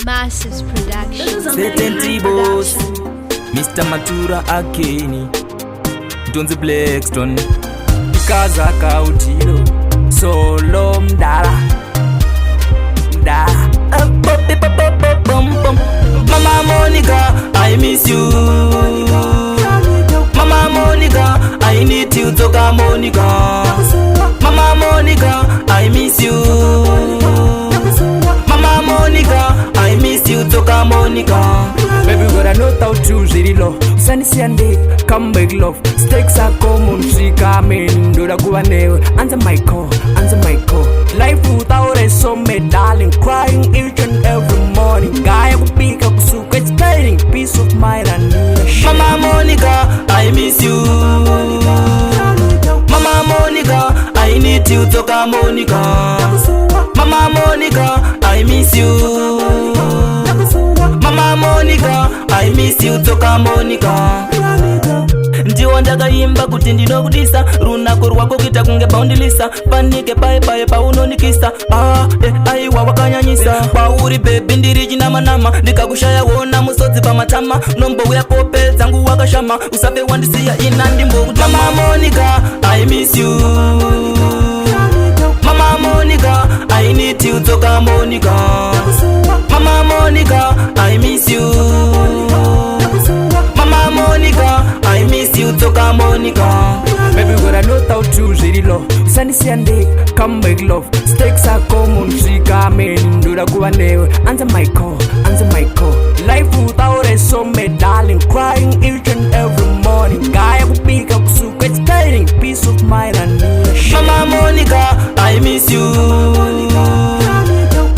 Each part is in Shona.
Masses Production. Certain T-Boss, Mr. Matura Akeni, Donzi Blackstone, Kaza Kautilo, Solo Mdala, Mdala. Mama Monica, I miss you. Mama Monica, I need you to come, Monica. Mama Monica, I miss you. Mama Monica, I miss you to come, Monica. Baby, gotta know how to really love. Sunny Sunday, come back love. Stakes are common, she come in. Do the go and answer my call, answer my call. Life without a so me darling, crying each and every morning. Guy will pick up soup, explaining peace of mind and Mama Monica, I miss you. Mama Monica, I need you to come, Monica. Mama Monica, I miss you. Mama Monica, I miss you to come, Monica. Ndiwo ndakayimba kuti ndinokudisa runako rwako kuita kunge baundilisa panike paye paunonikisa aiwa wakanyanyisa pauri bebi ndiri chinamanama ndikakushaya wona musodzi pamatama nombouya kope dzangu wakashama usafe wandisiya ina ndimbokuti Mama Monica, I miss you. Mama Monica, I need you to come, Monica. Mama Monica, I miss you. Mama Monica, I miss you to come, Monica. Baby, gotta know how to really love. Sunny Sunday, come back love. Stakes are common, she come in. Do the go and answer my call, answer my call. Life without a so me darling, crying each and every morning. Guy will pick up soup, explaining peace of mind and Mama Monica, I miss you.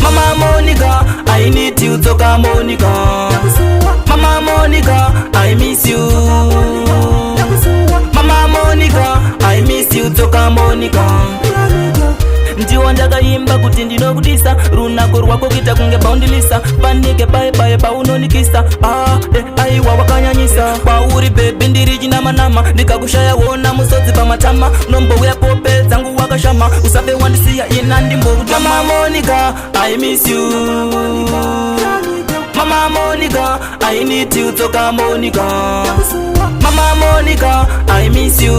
Mama Monica, I need you to come, Monica. Mama Monica, I miss you. Mama Monica, I miss you to come, Monica. Ndiwo ndakayimba kuti ndinokudisa runako rwako kuita kunge baundilisa panike paye paunonikisa aiwa wakanyanyisa pauri bebi ndiri chinamanama ndikakushaya wona musodzi pamatama nombouya kope dzangu wakashama usafe wandisiya ina ndimbokuti Mama Monica, I miss you. Mama Monica, I need you to come, Monica. Mama Monica, I miss you.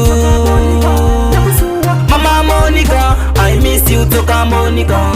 Mama Monica, I miss you to come, Monica.